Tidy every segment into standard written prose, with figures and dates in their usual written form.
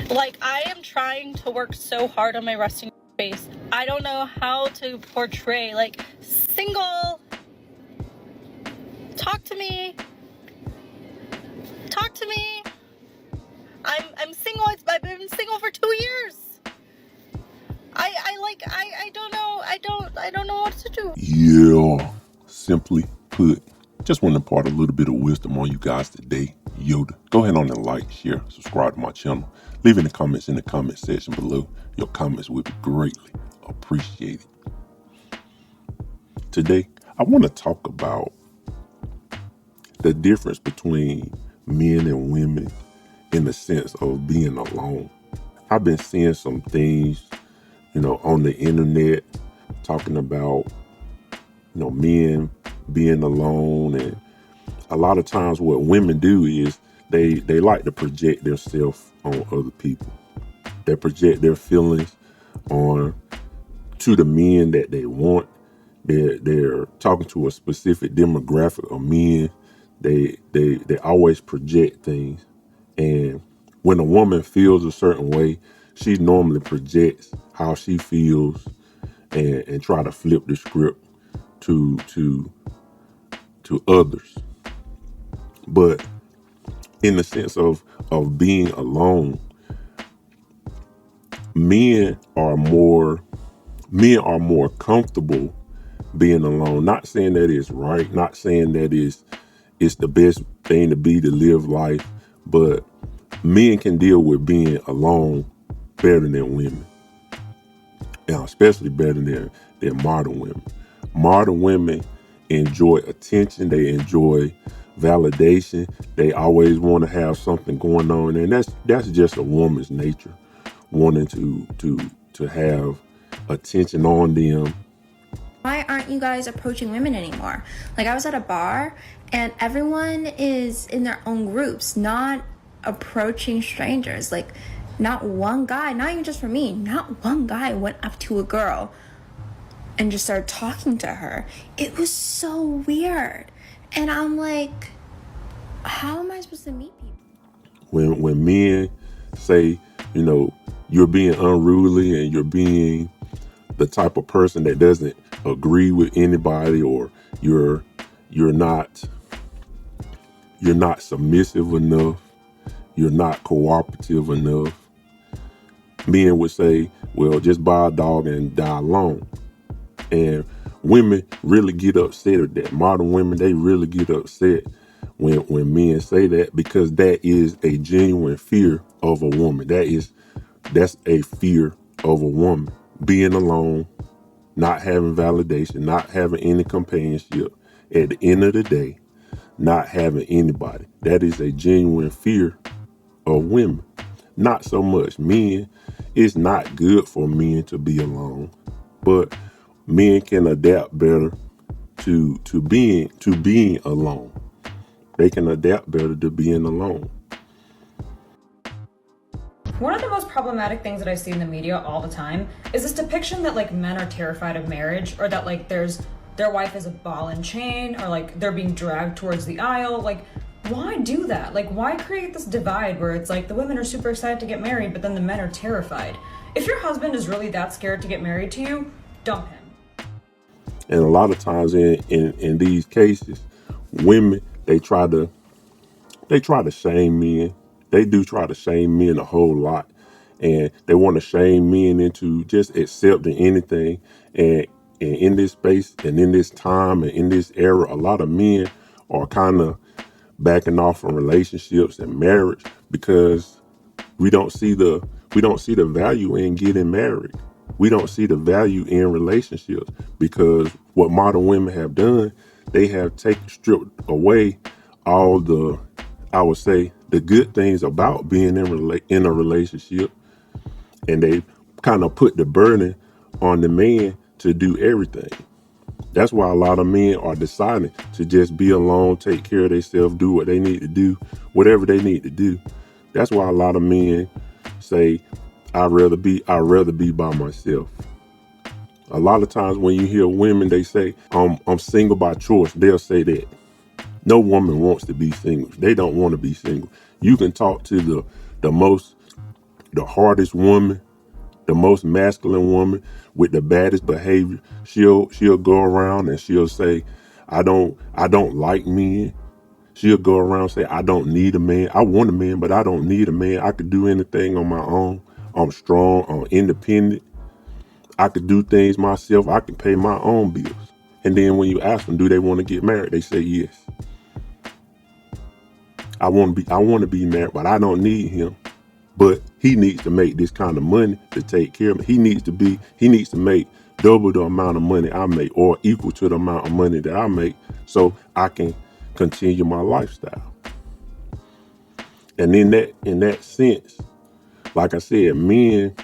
Like, I am trying to work so hard on my resting face. I don't know how to portray, like, single. Talk to me. Talk to me. I'm single. I've been single for 2 years. I don't know. I don't know what to do. Yeah, simply put, just want to impart a little bit of wisdom on you guys today. Yoda, go ahead on and like, share, subscribe to my channel. Leave any comments in the comment section below. Your comments will be greatly appreciated. Today, I want to talk about the difference between men and women in the sense of being alone. I've been seeing some things, on the internet talking about, men being alone. And a lot of times what women do is they like to project themselves on other people. They project their feelings on to the men that they want. They're talking to a specific demographic of men. They always project things. And when a woman feels a certain way, she normally projects how she feels and try to flip the script to others. But in the sense of being alone, men are more comfortable being alone. Not saying that it's right, not saying that it's the best thing to live life, but men can deal with being alone better than women. And especially better than modern women. Modern women enjoy attention, they enjoy validation, they always want to have something going on, and that's just a woman's nature, wanting to have attention on them. Why aren't you guys approaching women anymore? Like, I was at a bar and everyone is in their own groups, not approaching strangers. Like, not one guy, not even just for me, not one guy went up to a girl and just started talking to her. It was so weird. And I'm like, how am I supposed to meet people? When men say, you're being unruly and you're being the type of person that doesn't agree with anybody, or you're not submissive enough, you're not cooperative enough, men would say, well, just buy a dog and die alone. And women really get upset at that. Modern women, they really get upset when men say that, because that is a genuine fear of a woman. That's a fear of a woman. Being alone, not having validation, not having any companionship. At the end of the day, not having anybody. That is a genuine fear of women. Not so much men. It's not good for men to be alone, but men can adapt better to being alone. They can adapt better to being alone. One of the most problematic things that I see in the media all the time is this depiction that like men are terrified of marriage, or that like their wife is a ball and chain, or like they're being dragged towards the aisle. Like, why do that? Like, why create this divide where it's like the women are super excited to get married, but then the men are terrified? If your husband is really that scared to get married to you, dump him. And a lot of times in these cases, women, they try to shame men. They do try to shame men a whole lot, and they want to shame men into just accepting anything. And in this space and in this time and in this era, a lot of men are kind of backing off from relationships and marriage because we don't see the value in getting married. We don't see the value in relationships, because what modern women have done, they have stripped away all the, I would say, the good things about being in a relationship, and they kind of put the burden on the man to do everything. That's why a lot of men are deciding to just be alone, take care of themselves, do what they need to do, whatever they need to do. That's why a lot of men say, I'd rather be by myself. A lot of times when you hear women, they say, I'm single by choice. They'll say that. No woman wants to be single. They don't want to be single. You can talk to the most the hardest woman, the most masculine woman with the baddest behavior, she'll go around and she'll say, I don't like men. She'll go around and say, I don't need a man. I want a man, but I don't need a man. I could do anything on my own. I'm strong, I'm independent. I could do things myself. I can pay my own bills. And then when you ask them, do they want to get married? They say yes. I want to be married, but I don't need him. But he needs to make this kind of money to take care of me. He needs to make double the amount of money I make or equal to the amount of money that I make so I can continue my lifestyle. And in that sense, like I said, men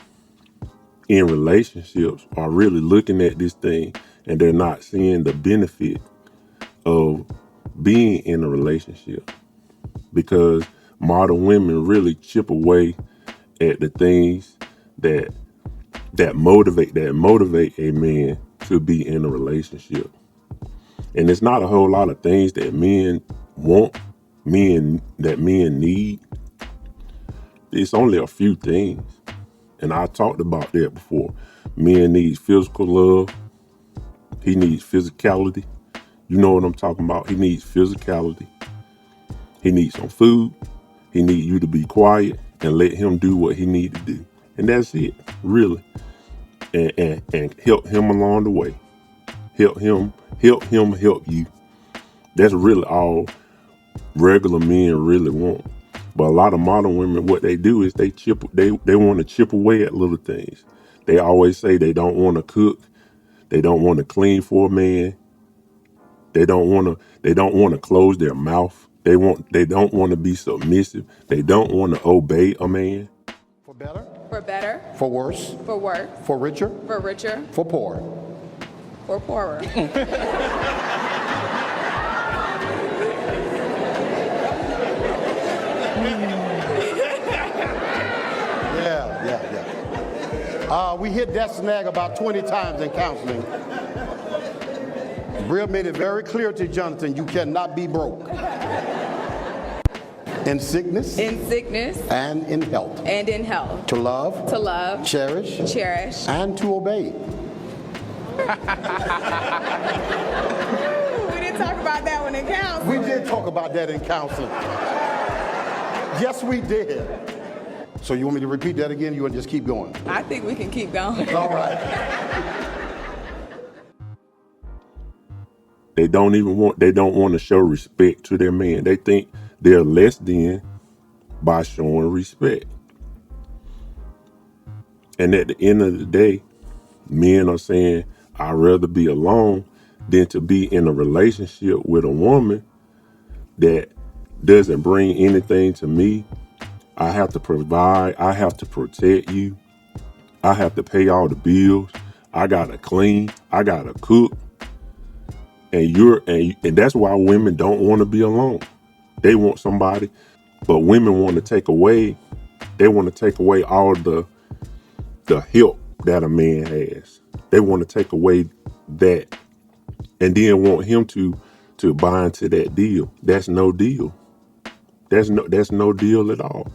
in relationships are really looking at this thing and they're not seeing the benefit of being in a relationship, because modern women really chip away at the things that motivate a man to be in a relationship. And it's not a whole lot of things that men want, that men need. It's only a few things. And I talked about that before. Men need physical love. He needs physicality. You know what I'm talking about. He needs physicality. He needs some food. He needs you to be quiet and let him do what he needs to do. And that's it, really. And help him along the way. Help him help you. That's really all regular men really want. But a lot of modern women, what they do is they want to chip away at little things. They always say they don't want to cook. They don't want to clean for a man. They don't want to close their mouth. They don't want to be submissive. They don't want to obey a man. For better. For better. For worse. For worse. For richer. For richer. For poor. For poorer. Yeah. We hit that snag about 20 times in counseling. Brill made it very clear to Jonathan, you cannot be broke. In sickness. In sickness. And in health. And in health. To love. To love. Cherish. Cherish. And to obey. We didn't talk about that one in counseling. We did talk about that in counseling. Yes, we did. So you want me to repeat that again? You want to just keep going? I think we can keep going. All right. They don't want to show respect to their man. They think they're less than by showing respect. And at the end of the day, men are saying, I'd rather be alone than to be in a relationship with a woman that doesn't bring anything to me. I have to provide. I have to protect you. I have to pay all the bills. I gotta clean. I gotta cook. And that's why women don't want to be alone. They want somebody, but women want to take away. They want to take away all the help that a man has. They want to take away that, and then want him to buy into that deal. That's no deal. That's no deal at all.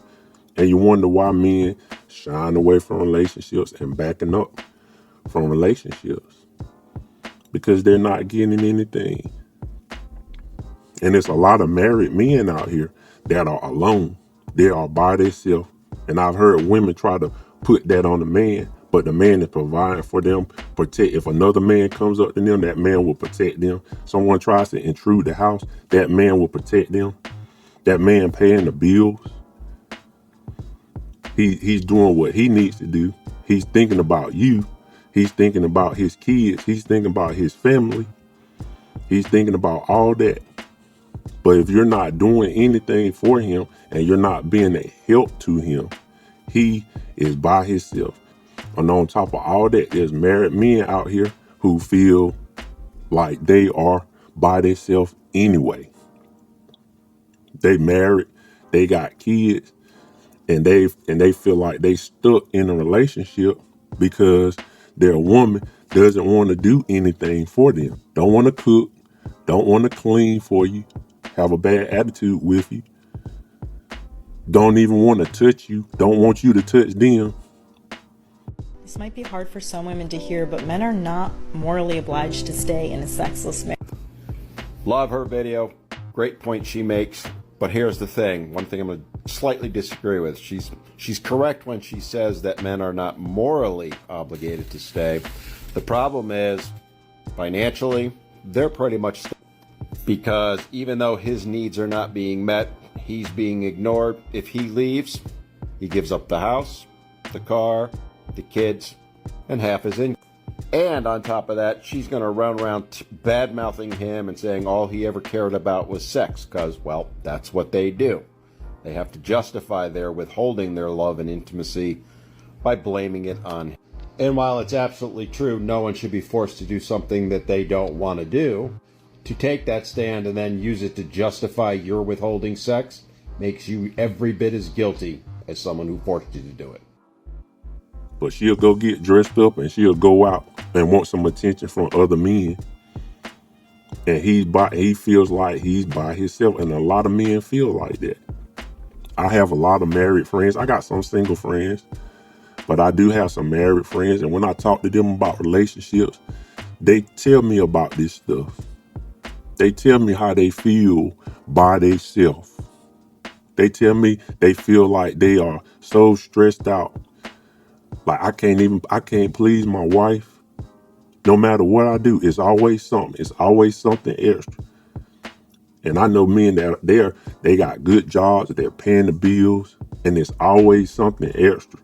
And you wonder why men shying away from relationships and backing up from relationships, because they're not getting anything. And there's a lot of married men out here that are alone. They are by themselves. And I've heard women try to put that on the man, but the man is providing for them, protect. If another man comes up to them, that man will protect them. Someone tries to intrude the house, that man will protect them. That man paying the bills. He's doing what he needs to do. He's thinking about you. He's thinking about his kids. He's thinking about his family. He's thinking about all that. But if you're not doing anything for him and you're not being a help to him, he is by himself. And on top of all that, there's married men out here who feel like they are by themselves anyway. They married, they got kids, and they feel like they stuck in a relationship because their woman doesn't want to do anything for them. Don't want to cook, don't want to clean for you, have a bad attitude with you. don't even want to touch you, don't want you to touch them. This might be hard for some women to hear, but men are not morally obliged to stay in a sexless marriage. Love her video. Great point she makes. But here's the thing. One thing I'm going to slightly disagree with. She's correct when she says that men are not morally obligated to stay. The problem is, financially, they're pretty much because even though his needs are not being met, he's being ignored. If he leaves, he gives up the house, the car, the kids, and half his income. And on top of that, she's going to run around bad-mouthing him and saying all he ever cared about was sex, because, well, that's what they do. They have to justify their withholding their love and intimacy by blaming it on him. And while it's absolutely true, no one should be forced to do something that they don't want to do, to take that stand and then use it to justify your withholding sex makes you every bit as guilty as someone who forced you to do it. But she'll go get dressed up and she'll go out and want some attention from other men. And he feels like he's by himself. And a lot of men feel like that. I have a lot of married friends. I got some single friends, but I do have some married friends. And when I talk to them about relationships, they tell me about this stuff. They tell me how they feel by themselves. They tell me they feel like they are so stressed out. Like I can't please my wife. No matter what I do, it's always something. It's always something extra. And I know men that they got good jobs, they're paying the bills, and it's always something extra.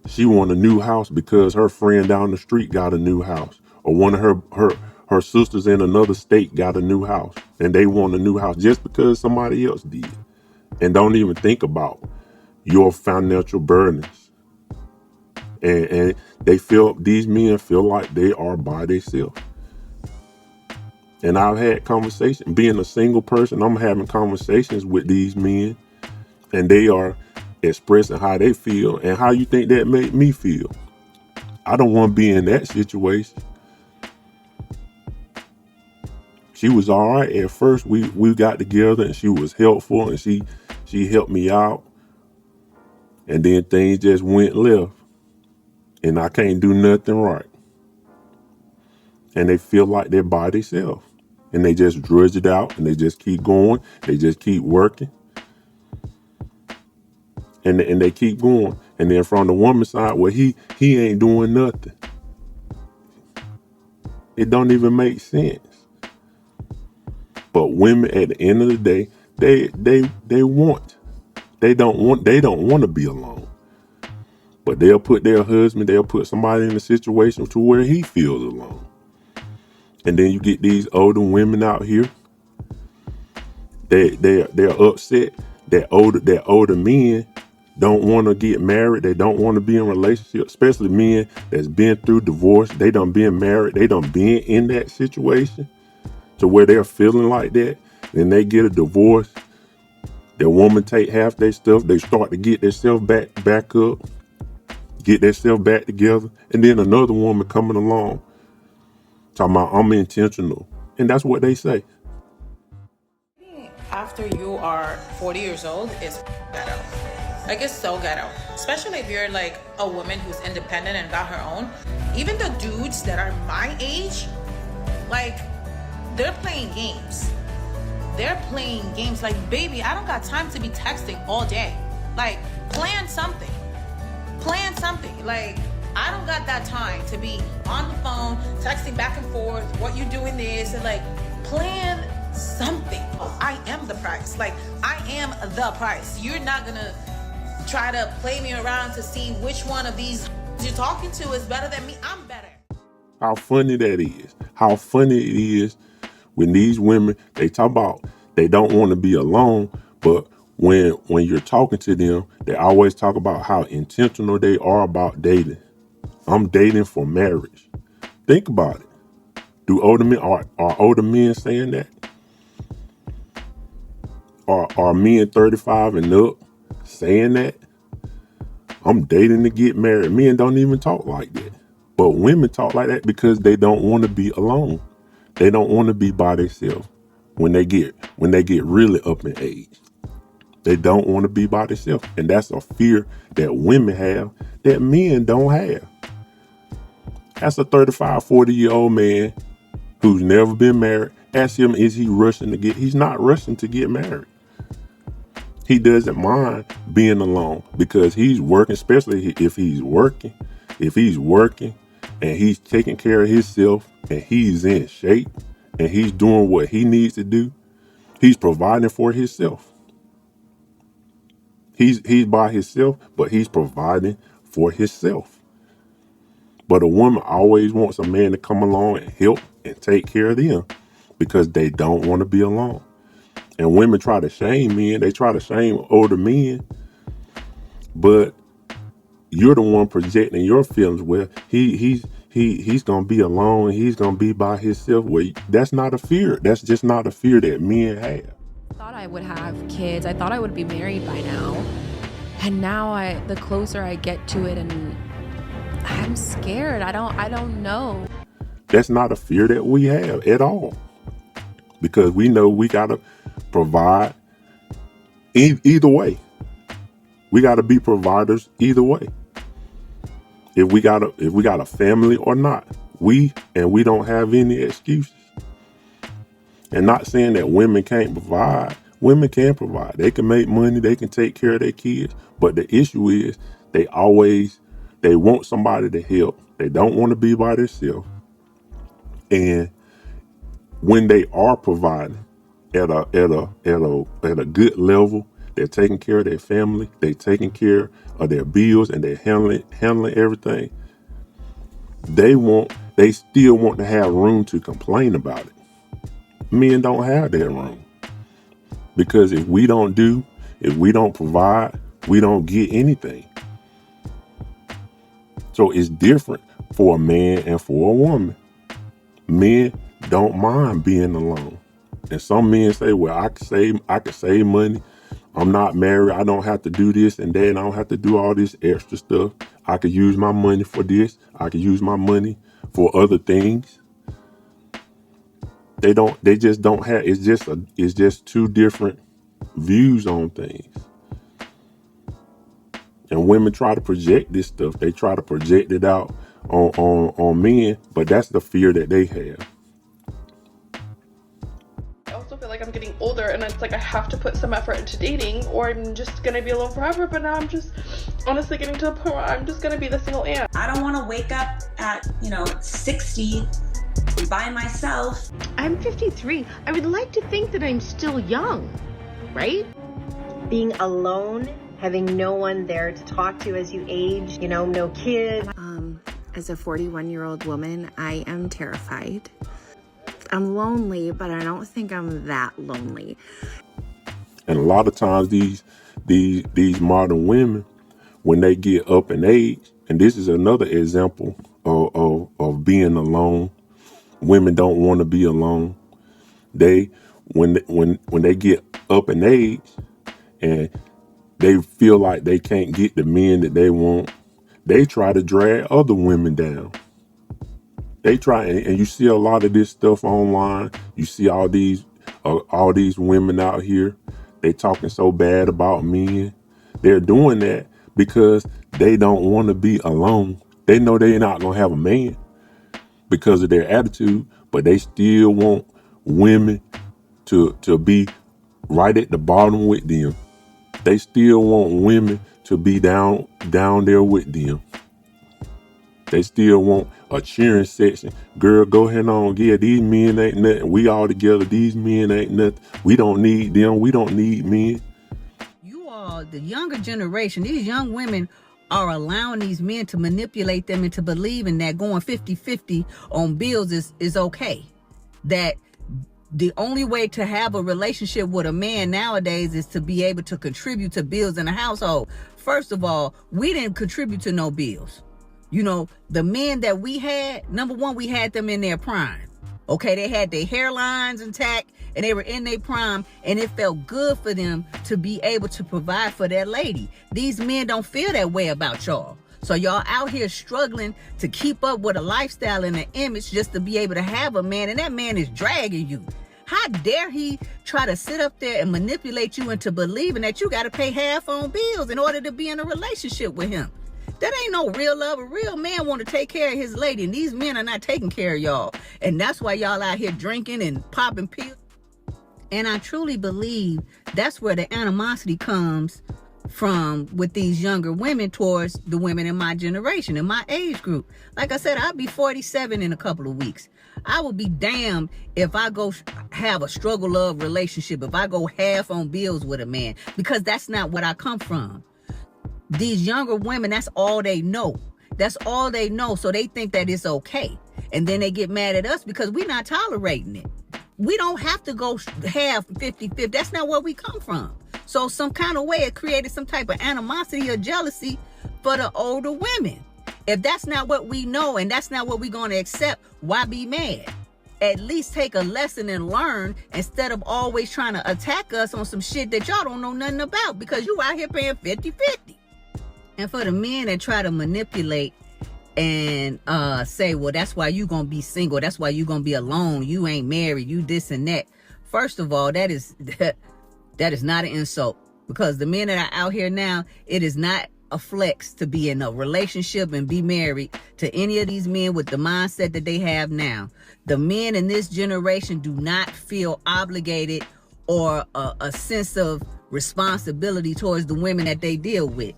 She want a new house because her friend down the street got a new house, or one of her sisters in another state got a new house, and they want a new house just because somebody else did, and don't even think about your financial burdens. And these men feel like they are by themselves. And I've had conversations, being a single person, I'm having conversations with these men, and they are expressing how they feel. And how you think that made me feel? I don't want to be in that situation. She was all right at first. We got together and she was helpful and she helped me out. And then things just went left. And I can't do nothing right. And they feel like they're by themselves. And they just drudge it out and they just keep going. They just keep working. And they keep going. And then from the woman's side, well, he ain't doing nothing. It don't even make sense. But women at the end of the day, they don't want to be alone. But they'll put they'll put somebody in a situation to where he feels alone. And then you get these older women out here. They're upset that older men don't want to get married. They don't want to be in relationships, especially men that's been through divorce. They done been married. They done been in that situation to where they're feeling like that. Then they get a divorce. Their woman take half their stuff. They start to get themselves back up, get themselves back together. And then another woman coming along talking about I'm intentional. And that's what they say. After you are 40 years old is ghetto. Like, it's so ghetto. Especially if you're like a woman who's independent and got her own. Even the dudes that are my age, like, they're playing games. They're playing games. Like, baby, I don't got time to be texting all day. Like, plan something. Plan something. Like, I don't got that time to be on the phone, texting back and forth, what you doing this, and like, plan something. I am the price. Like, I am the price. You're not gonna try to play me around to see which one of these you're talking to is better than me. I'm better. How funny that is. How funny it is when these women, they talk about they don't want to be alone, but when you're talking to them, they always talk about how intentional they are about dating. I'm dating for marriage. Think about it. Do older men are older men saying that? Are men 35 and up saying that? I'm dating to get married. Men don't even talk like that. But women talk like that because they don't want to be alone. They don't want to be by themselves when they get really up in age. They don't want to be by themselves. And that's a fear that women have that men don't have. That's a 35, 40-year-old man who's never been married. Ask him, is he rushing to get, he's not rushing to get married. He doesn't mind being alone because he's working, especially if he's working and he's taking care of himself and he's in shape and he's doing what he needs to do. He's providing for himself. He's by himself, but he's providing for himself. But a woman always wants a man to come along and help and take care of them because they don't want to be alone. And women try to shame men. They try to shame older men. But you're the one projecting your feelings. Well, he's gonna be alone. He's gonna be by himself. Well, that's not a fear. That's just not a fear that men have. I thought I would have kids. I thought I would be married by now. And now the closer I get to it, and I'm scared. I don't know. That's not a fear that we have at all. Because we know we gotta provide either way. We gotta be providers either way. If we got a family or not, we don't have any excuses. And not saying that women can't provide. Women can provide. They can make money. They can take care of their kids. But the issue is they want somebody to help. They don't want to be by themselves. And when they are providing at a good level, they're taking care of their family. They're taking care of their bills, and they're handling everything. They still want to have room to complain about it. Men don't have that room. Because if we don't provide, we don't get anything. So it's different for a man and for a woman. Men don't mind being alone. And some men say, well, I can save money. I'm not married. I don't have to do this and that. And I don't have to do all this extra stuff. I could use my money for this. I could use my money for other things. They just don't have, it's just two different views on things. And women try to project this stuff. They try to project it out on men, but that's the fear that they have. I also feel like I'm getting older, and it's like I have to put some effort into dating or I'm just gonna be alone forever. But now I'm just honestly getting to a point where I'm just gonna be the single aunt. I don't want to wake up at 60 by myself. I'm 53. I would like to think that I'm still young, right? Being alone, having no one there to talk to as you age, no kids. As a 41-year-old woman, I am terrified. I'm lonely, but I don't think I'm that lonely. And a lot of times these modern women, when they get up in age, and this is another example of being alone. Women don't want to be alone. When they get up in age and they feel like they can't get the men that they want, they try to drag other women down. They try, and you see a lot of this stuff online. You see all these women out here. They talking so bad about men. They're doing that because they don't want to be alone. They know they're not gonna have a man because of their attitude, but they still want women to be right at the bottom with them. They still want women to be down there with them. They still want a cheering section. Girl, go ahead on. Yeah, these men ain't nothing. We all together. These men ain't nothing. We don't need them. We don't need men. You all, the younger generation, these young women are allowing these men to manipulate them into believing that going 50-50 on bills is okay. That the only way to have a relationship with a man nowadays is to be able to contribute to bills in a household. First of all, we didn't contribute to no bills. The men that we had, number one, we had them in their prime. Okay, they had their hairlines intact and they were in their prime, and it felt good for them to be able to provide for their lady. These men don't feel that way about y'all. So y'all out here struggling to keep up with a lifestyle and an image just to be able to have a man, and that man is dragging you. How dare he try to sit up there and manipulate you into believing that you got to pay half on bills in order to be in a relationship with him? That ain't no real love. A real man want to take care of his lady, and these men are not taking care of y'all. And that's why y'all out here drinking and popping pills. And I truly believe that's where the animosity comes from with these younger women towards the women in my generation, in my age group. Like I said, I'll be 47 in a couple of weeks. I will be damned if I go have a struggle love relationship, if I go half on bills with a man, because that's not what I come from. These younger women, that's all they know. That's all they know. So they think that it's okay. And then they get mad at us because we're not tolerating it. We don't have to go half 50-50. That's not where we come from. So some kind of way it created some type of animosity or jealousy for the older women. If that's not what we know and that's not what we're going to accept, why be mad? At least take a lesson and learn instead of always trying to attack us on some shit that y'all don't know nothing about because you out here paying 50-50. And for the men that try to manipulate and say, well, that's why you gonna be single, that's why you gonna be alone, you ain't married, you this and that. First of all, that is not an insult, because the men that are out here now, it is not a flex to be in a relationship and be married to any of these men with the mindset that they have now. The men in this generation do not feel obligated or a sense of responsibility towards the women that they deal with.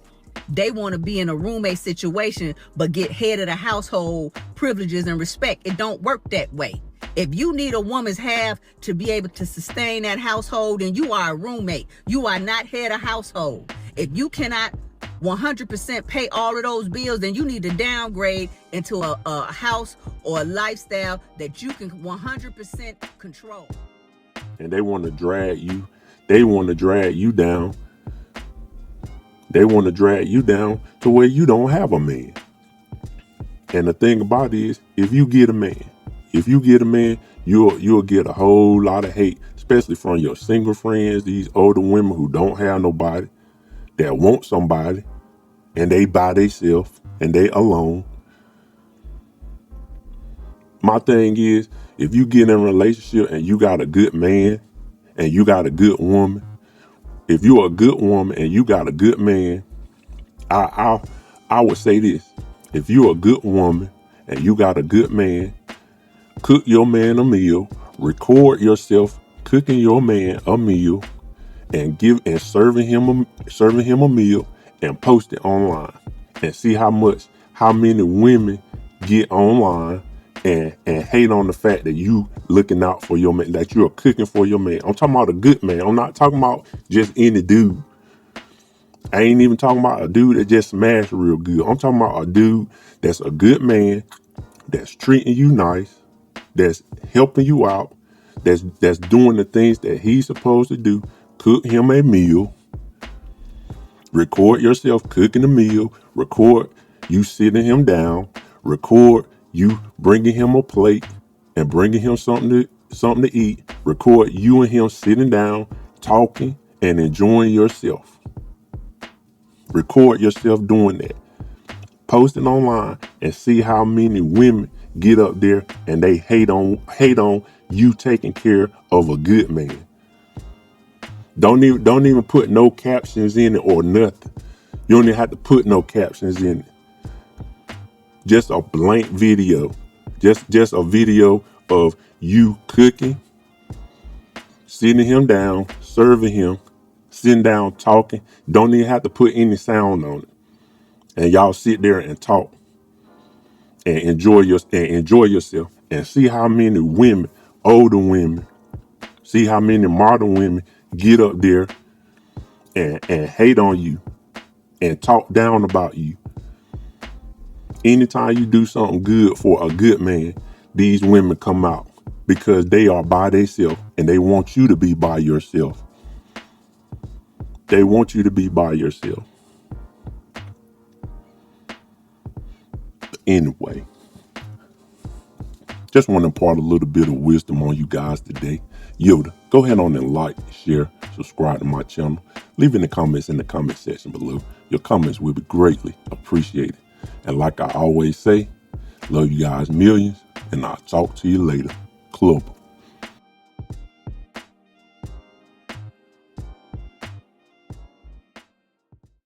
They want to be in a roommate situation, but get head of the household privileges and respect. It don't work that way. If you need a woman's half to be able to sustain that household, then you are a roommate. You are not head of household. If you cannot 100% pay all of those bills, then you need to downgrade into a house or a lifestyle that you can 100% control. And they want to drag you. They want to drag you down. They want to drag you down to where you don't have a man. And the thing about it is, if you get a man, you'll get a whole lot of hate, especially from your single friends, these older women who don't have nobody, that want somebody, and they by themselves, and they alone. My thing is, if you get in a relationship and you got a good man, and you got a good woman, if you're a good woman and you got a good man, I would say this. If you're a good woman and you got a good man, cook your man a meal, record yourself cooking your man a meal, and serving him a meal, and post it online, and see how many women get online and hate on the fact that you looking out for your man, that you're cooking for your man. I'm talking about a good man. I'm not talking about just any dude. I ain't even talking about a dude that just smashed real good. I'm talking about a dude that's a good man, that's treating you nice, that's helping you out, that's doing the things that he's supposed to do. Cook him a meal. Record yourself cooking a meal. Record you sitting him down. Record you bringing him a plate and bringing him something to eat. Record you and him sitting down, talking and enjoying yourself. Record yourself doing that. Post it online and see how many women get up there and they hate on you taking care of a good man. Don't even put no captions in it or nothing. You don't even have to put no captions in it. Just a blank video. Just a video of you cooking, sitting him down, serving him, sitting down talking. Don't even have to put any sound on it. And y'all sit there and talk and enjoy yourself, and see how many women, older women, see how many modern women get up there and hate on you and talk down about you. Anytime you do something good for a good man, these women come out because they are by themselves and they want you to be by yourself. They want you to be by yourself. Anyway, just want to impart a little bit of wisdom on you guys today. Yoda, go ahead on and like, share, subscribe to my channel. Leave in the comments in the comment section below. Your comments will be greatly appreciated. And like I always say, love you guys millions, and I'll talk to you later. Club.